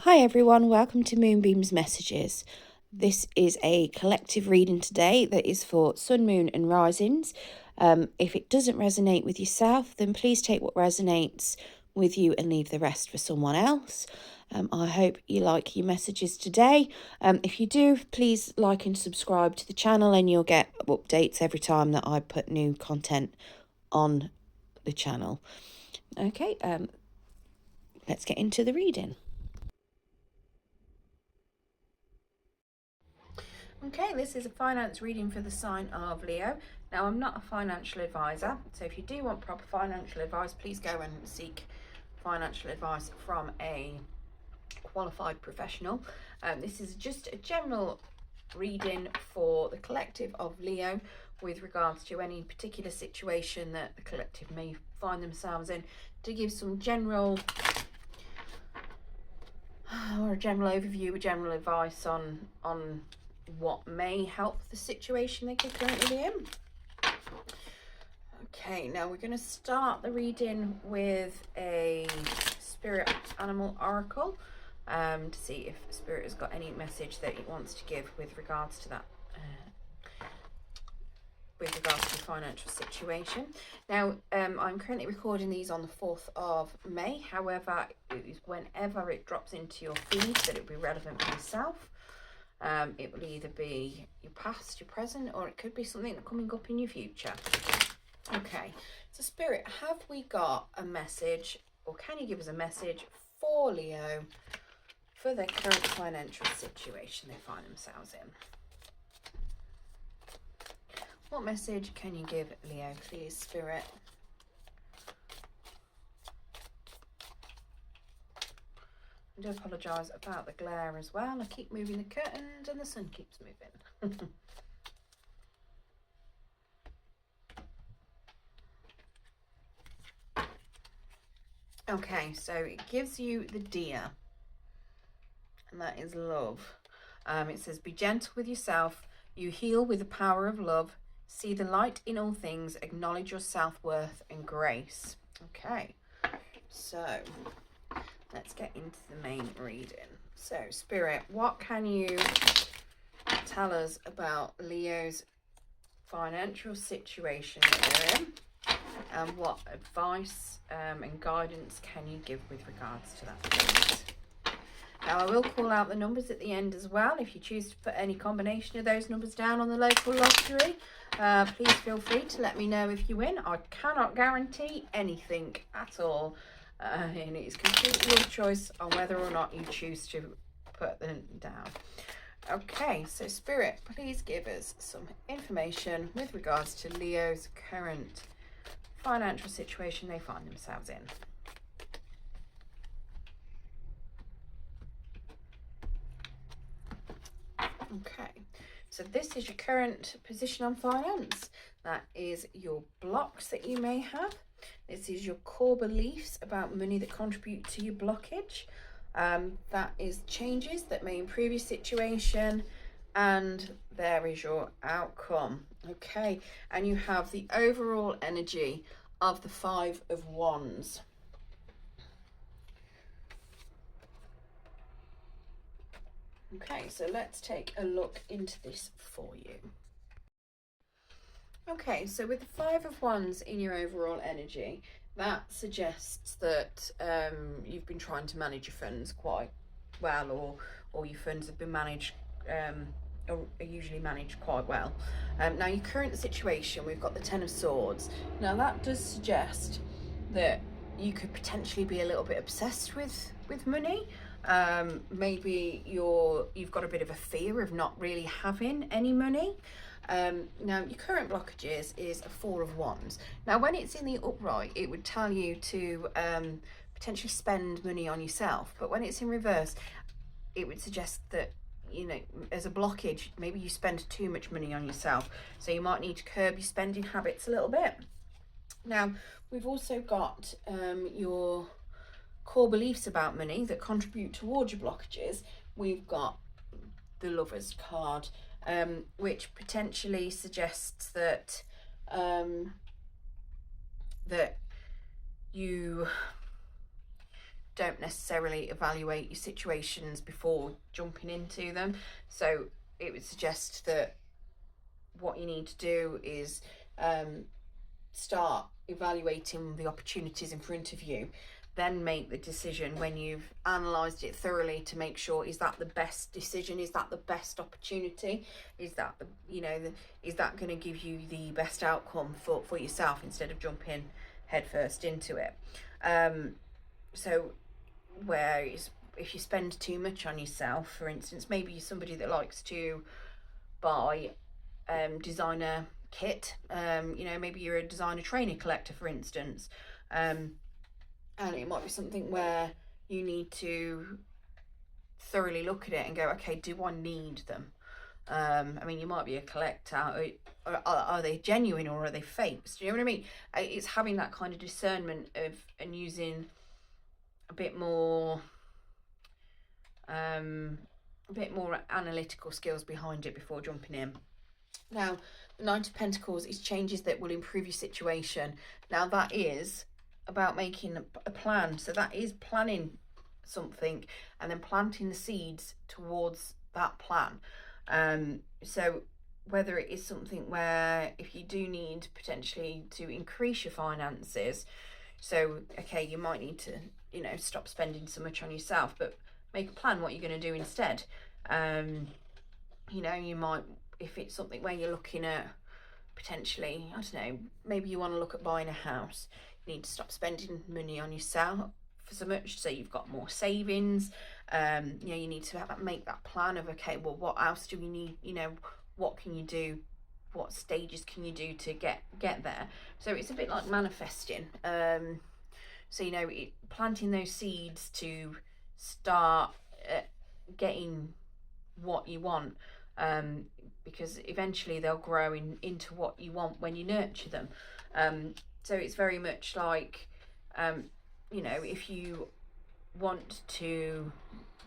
Hi everyone, welcome to Moonbeam's Messages. This is a collective reading today that is for Sun, Moon and Risings. If it doesn't resonate with yourself, then please take what resonates with you and leave the rest for someone else. I hope you like your messages today. If you do, please like and subscribe to the channel and you'll get updates every time that I put new content on the channel. Okay, let's get into the reading. Okay, this is a finance reading for the sign of Leo. Now, I'm not a financial advisor, so if you do want proper financial advice, please go and seek financial advice from a qualified professional. This is just a general reading for the collective of Leo with regards to any particular situation that the collective may find themselves in, to give some general or a general overview, a general advice on what may help the situation they could currently be in. Okay, now we're going to start the reading with a spirit animal oracle to see if spirit has got any message that it wants to give with regards to that, with regards to the financial situation. Now, I'm currently recording these on the 4th of May. However, whenever it drops into your feed that it will be relevant for yourself. It will either be your past, your present, or it could be something that's coming up in your future. Okay, so Spirit, have we got a message, or can you give us a message for Leo for their current financial situation they find themselves in? What message can you give Leo, please, Spirit? I do apologise about the glare as well. I keep moving the curtains and the sun keeps moving. Okay, so it gives you the Deer, and that is love. It says, be gentle with yourself. You heal with the power of love. See the light in all things. Acknowledge your self-worth and grace. Okay, so let's get into the main reading. So, Spirit, what can you tell us about Leo's financial situation that they're in? And what advice and guidance can you give with regards to that, please? Now, I will call out the numbers at the end as well. If you choose to put any combination of those numbers down on the local lottery, please feel free to let me know if you win. I cannot guarantee anything at all. And it's completely your choice on whether or not you choose to put them down. Okay, so Spirit, please give us some information with regards to Leo's current financial situation they find themselves in. Okay, so this is your current position on finance. That is your blocks that you may have. This is your core beliefs about money that contribute to your blockage. That is changes that may improve your situation, and there is your outcome. Okay, and you have the overall energy of the 5 of Wands. Okay, so let's take a look into this for you. Okay, so with the 5 of Wands in your overall energy, that suggests that you've been trying to manage your funds quite well, or your funds have been managed, are usually managed quite well. Now, your current situation, we've got the 10 of Swords. Now, that does suggest that you could potentially be a little bit obsessed with money. Maybe you've got a bit of a fear of not really having any money. Now, your current blockages is a 4 of Wands. Now, when it's in the upright, it would tell you to potentially spend money on yourself. But when it's in reverse, it would suggest that, you know, as a blockage, maybe you spend too much money on yourself. So you might need to curb your spending habits a little bit. Now, we've also got your core beliefs about money that contribute towards your blockages. We've got the Lovers card, which potentially suggests that that you don't necessarily evaluate your situations before jumping into them. So it would suggest that what you need to do is start evaluating the opportunities in front of you, then make the decision when you've analysed it thoroughly to make sure, is that the best decision, is that the best opportunity, is that the, is that going to give you the best outcome for yourself, instead of jumping headfirst into it. So if you spend too much on yourself, for instance, maybe you're somebody that likes to buy designer kit, maybe you're a designer trainer collector, for instance, and it might be something where you need to thoroughly look at it and go, okay, do I need them? You might be a collector, or are they genuine or are they fakes? Do you know what I mean? It's having that kind of discernment and using a bit more analytical skills behind it before jumping in. Now, the Knight of Pentacles is changes that will improve your situation. Now, that is about making a plan. So that is planning something and then planting the seeds towards that plan. So whether it is something where if you do need potentially to increase your finances, so okay, you might need to stop spending so much on yourself, but make a plan what you're going to do instead. You might, if it's something where you're looking at potentially, I don't know, maybe you want to look at buying a house, you need to stop spending money on yourself for so much, so you've got more savings. You need to make that plan of, okay, well, what else do we need? What can you do? What stages can you do to get there? So it's a bit like manifesting. Planting those seeds to start getting what you want, because eventually they'll grow into what you want when you nurture them. So it's very much like, if you want to,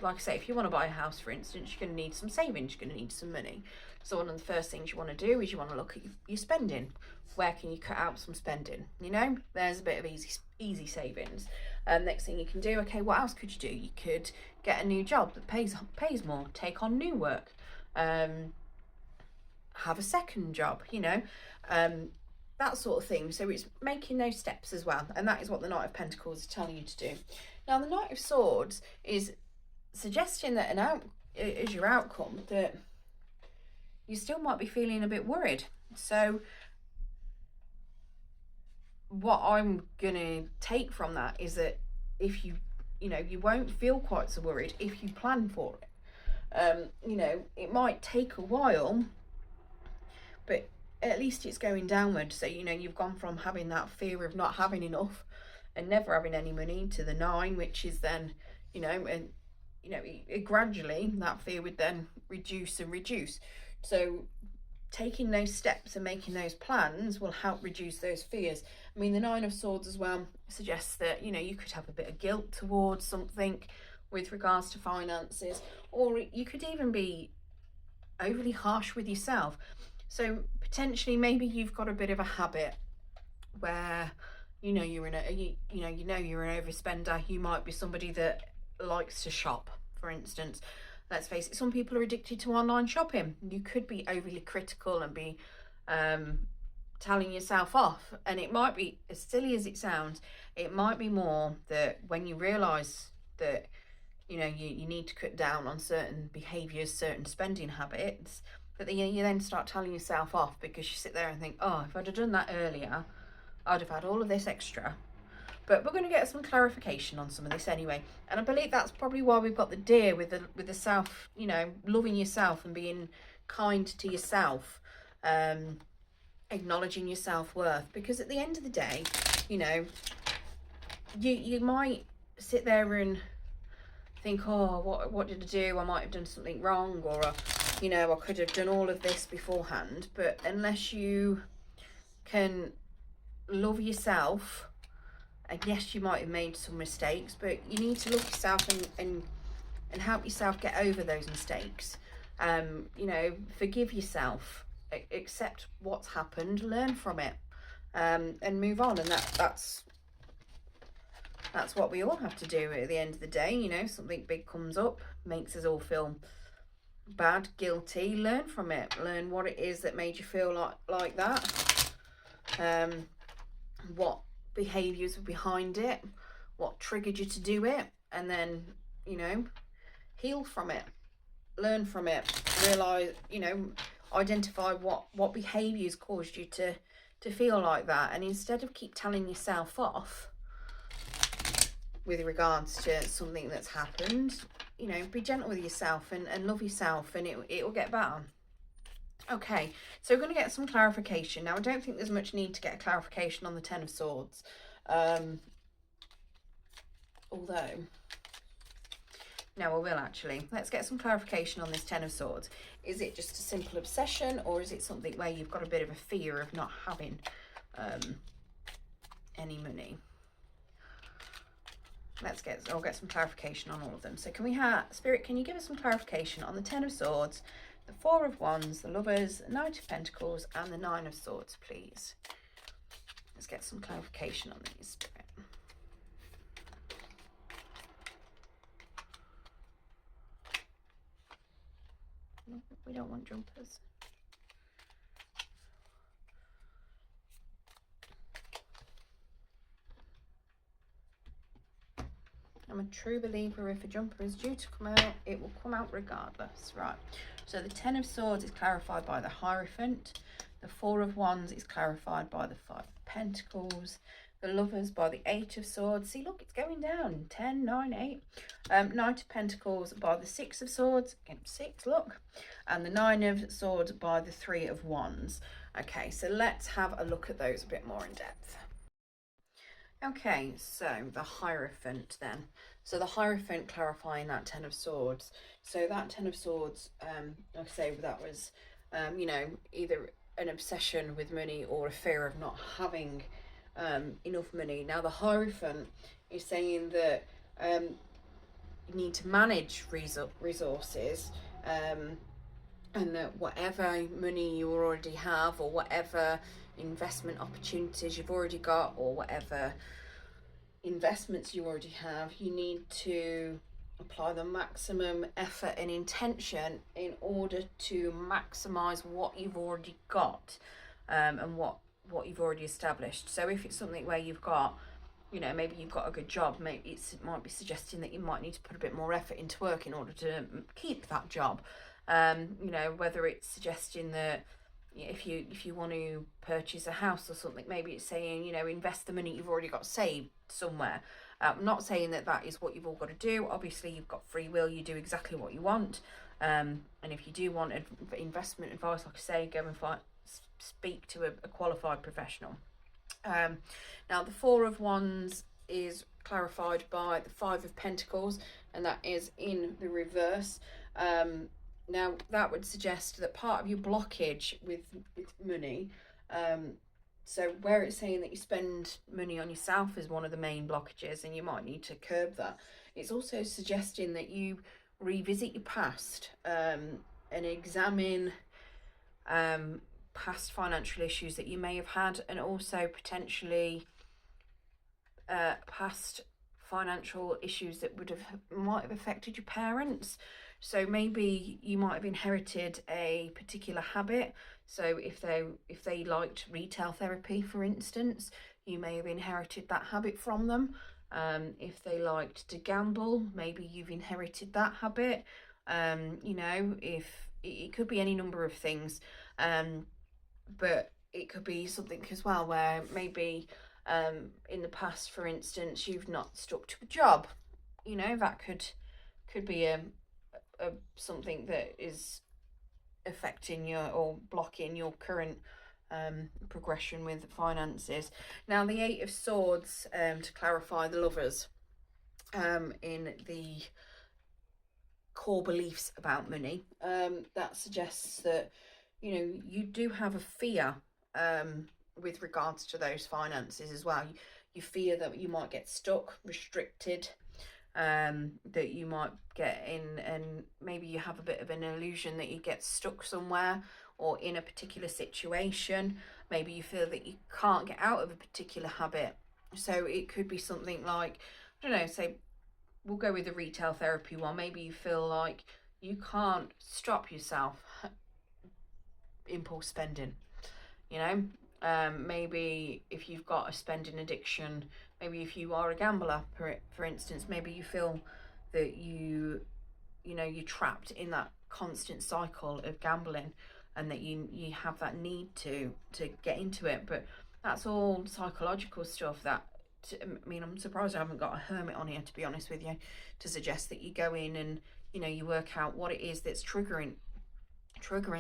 like I say, if you want to buy a house, for instance, you're going to need some savings, you're going to need some money. So one of the first things you want to do is you want to look at your spending. Where can you cut out some spending? There's a bit of easy savings. Next thing you can do, okay, what else could you do? You could get a new job that pays more, take on new work, have a second job, that sort of thing. So it's making those steps as well, and that is what the Knight of Pentacles is telling you to do. Now, the Knight of Swords is suggesting that as your outcome, that you still might be feeling a bit worried. So what I'm gonna take from that is that if you won't feel quite so worried if you plan for it. It might take a while, but at least it's going downward. So you've gone from having that fear of not having enough and never having any money to the 9, which is then gradually that fear would then reduce. So taking those steps and making those plans will help reduce those fears. The 9 of Swords as well suggests that you could have a bit of guilt towards something with regards to finances, or you could even be overly harsh with yourself. So potentially maybe you've got a bit of a habit where you're an overspender. You might be somebody that likes to shop, for instance. Let's face it, some people are addicted to online shopping. You could be overly critical and be telling yourself off, and it might be, as silly as it sounds, it might be more that when you realise that you need to cut down on certain behaviours, certain spending habits, that you then start telling yourself off, because you sit there and think, oh, if I'd have done that earlier, I'd have had all of this extra. But we're going to get some clarification on some of this anyway, and I believe that's probably why we've got the Deer with the self, loving yourself and being kind to yourself, acknowledging your self-worth. Because at the end of the day, you might sit there and think, oh, what did I do? I might have done something wrong, or I could have done all of this beforehand. But unless you can love yourself, and yes, you might have made some mistakes, but you need to love yourself and help yourself get over those mistakes. Forgive yourself, accept what's happened, learn from it, and move on. And that's that's what we all have to do at the end of the day. You know, something big comes up, makes us all feel bad, guilty. Learn from it. Learn what it is that made you feel like that. What behaviours were behind it, what triggered you to do it, and then, you know, heal from it, learn from it, realise, you know, identify what behaviours caused you to feel like that, and instead of keep telling yourself off with regards to something that's happened, you know, be gentle with yourself and love yourself, and it will get better. Okay, so we're going to get some clarification. Now, I don't think there's much need to get a clarification on the Ten of Swords. Although, no, I will actually. Let's get some clarification on this Ten of Swords. Is it just a simple obsession, or is it something where you've got a bit of a fear of not having any money? I'll get some clarification on all of them. So can we have, Spirit, can you give us some clarification on the Ten of Swords, the Four of Wands, the Lovers, the Knight of Pentacles, and the Nine of Swords, please? Let's get some clarification on these, Spirit. We don't want jumpers. I'm a true believer, if a jumper is due to come out, it will come out regardless. Right, so the Ten of Swords is clarified by the Hierophant. The Four of Wands is clarified by the Five of Pentacles. The Lovers by the Eight of Swords. See, look, it's going down. 10, 9, 8. Knight of Pentacles by the Six of Swords. Again, 6, look. And the Nine of Swords by the Three of Wands. Okay, so let's have a look at those a bit more in depth. Okay, so the Hierophant then. So the Hierophant clarifying that Ten of Swords. So that Ten of Swords, like I say, that was, you know, either an obsession with money or a fear of not having enough money. Now the Hierophant is saying that you need to manage resources, and that whatever money you already have, or whatever investment opportunities you've already got, or whatever investments you already have, you need to apply the maximum effort and intention in order to maximize what you've already got, and what you've already established. So if it's something where you've got, you know, maybe you've got a good job, maybe it might be suggesting that you might need to put a bit more effort into work in order to keep that job. You know, whether it's suggesting that if you want to purchase a house or something, maybe it's saying, you know, invest the money you've already got saved somewhere. I'm not saying that is what you've all got to do. Obviously, you've got free will. You do exactly what you want. And if you do want investment advice, like I say, go and speak to a qualified professional. Now, the Four of Wands is clarified by the Five of Pentacles, and that is in the reverse. Now, that would suggest that part of your blockage with money, so where it's saying that you spend money on yourself is one of the main blockages, and you might need to curb that. It's also suggesting that you revisit your past, and examine past financial issues that you may have had, and also potentially past financial issues that might have affected your parents. So maybe you might have inherited a particular habit. So if they liked retail therapy, for instance, you may have inherited that habit from them. If they liked to gamble, maybe you've inherited that habit. You know, if it could be any number of things, but it could be something as well where maybe in the past, for instance, you've not stuck to a job. You know, that could be a something that is affecting or blocking your current progression with finances. Now, the Eight of Swords, to clarify the Lovers, in the core beliefs about money, that suggests that, you know, you do have a fear with regards to those finances as well. You fear that you might get stuck, restricted, that you might get in, and maybe you have a bit of an illusion that you get stuck somewhere or in a particular situation. Maybe you feel that you can't get out of a particular habit. So it could be something like I don't know, say we'll go with the retail therapy one. Maybe you feel like you can't stop yourself impulse spending, you know. Maybe if you've got a spending addiction, maybe if you are a gambler, for instance, maybe you feel that you're trapped in that constant cycle of gambling, and that you have that need to get into it. But that's all psychological stuff. I mean, I'm surprised I haven't got a hermit on here, to be honest with you, to suggest that you go in and you work out what it is that's triggering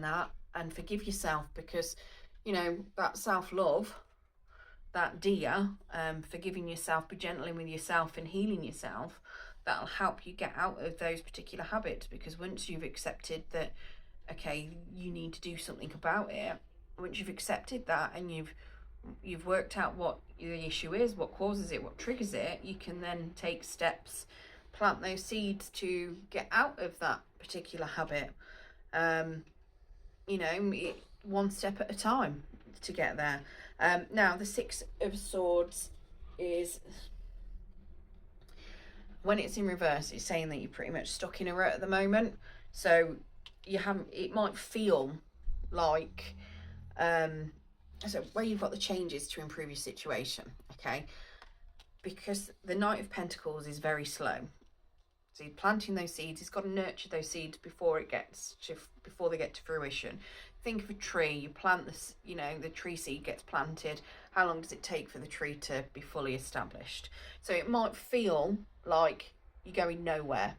that, and forgive yourself, because that self-love, that forgiving yourself, be gentle with yourself and healing yourself, that'll help you get out of those particular habits. Because once you've accepted that, okay, you need to do something about it, once you've accepted that and you've worked out what the issue is, what causes it, what triggers it, you can then take steps, plant those seeds to get out of that particular habit. One step at a time to get there. Now, the Six of Swords is, when it's in reverse, it's saying that you're pretty much stuck in a rut at the moment. So it might feel like, so where you've got the changes to improve your situation, okay? Because the Knight of Pentacles is very slow. So you're planting those seeds. He's got to nurture those seeds before they get to fruition. Think of a tree. You plant this, the tree seed gets planted. How long does it take for the tree to be fully established? So it might feel like you're going nowhere.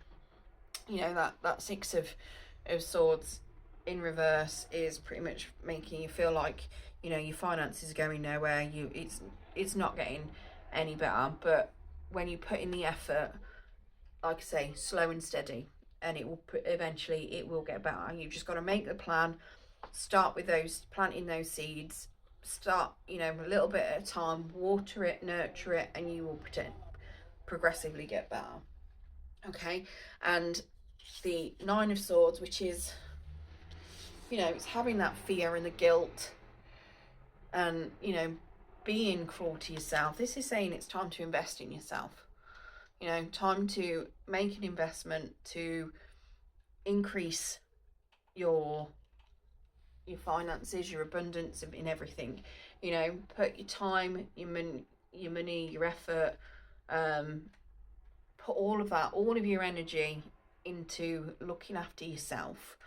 That Six of Swords in reverse is pretty much making you feel like, your finances are going nowhere. It's not getting any better. But when you put in the effort, like I say, slow and steady, and eventually it will get better. You've just got to make the plan, start with planting those seeds, start, a little bit at a time, water it, nurture it, and you will progressively get better. Okay. And the Nine of Swords, which is, it's having that fear and the guilt and, being cruel to yourself. This is saying it's time to invest in yourself. Time to make an investment to increase your finances, your abundance in everything. Put your time, your money, your effort, put all of your energy into looking after yourself.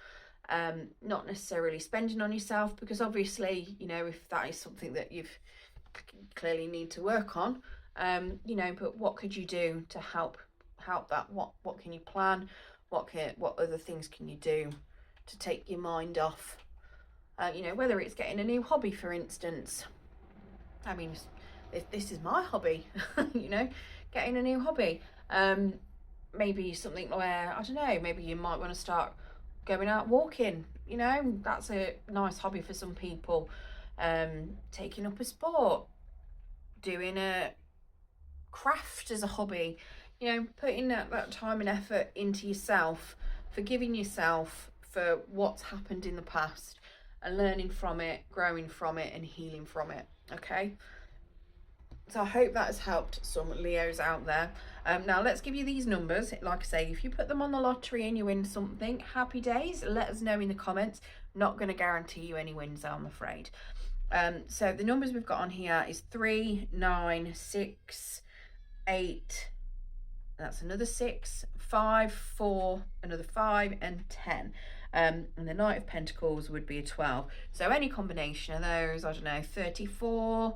Not necessarily spending on yourself, because obviously, if that is something that you've clearly need to work on, but what could you do to help that? What can you plan? What other things can you do to take your mind off? Whether it's getting a new hobby, for instance. I mean, this is my hobby, getting a new hobby. Maybe something where, I don't know, maybe you might want to start going out walking. That's a nice hobby for some people. Taking up a sport, doing a craft as a hobby, putting that time and effort into yourself, forgiving yourself for what's happened in the past, and learning from it, growing from it, and healing from it. Okay, so I hope that has helped some Leos out there. Now let's give you these numbers. Like I say, if you put them on the lottery and you win something, happy days. Let us know in the comments. Not going to guarantee you any wins, I'm afraid. So the numbers we've got on here is 3, 9, 6, 8, that's another 6, 5, 4, another 5, and 10. And the Knight of Pentacles would be a 12. So any combination of those, I don't know, 34,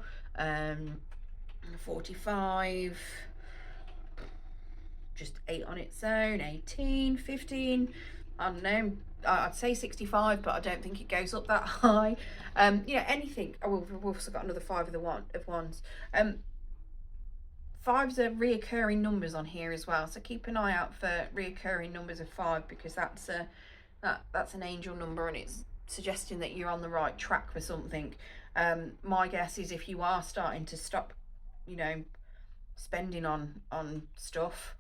45, just 8 on its own, 18, 15, I don't know, I'd say 65, but I don't think it goes up that high. Anything. Oh, we've also got another 5 of wands. 5s are reoccurring numbers on here as well, so keep an eye out for reoccurring numbers of 5, because that's an angel number, and it's suggesting that you're on the right track for something. My guess is if you are starting to stop, spending on stuff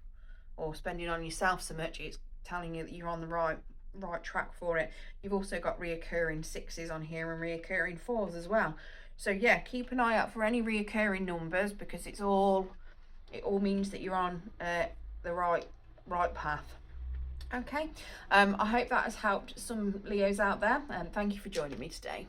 or spending on yourself so much, it's telling you that you're on the right track for it. You've also got reoccurring 6s on here and reoccurring 4s as well. So yeah, keep an eye out for any reoccurring numbers, because it's all it all means that you're on the right path. Okay, I hope that has helped some Leos out there, and thank you for joining me today.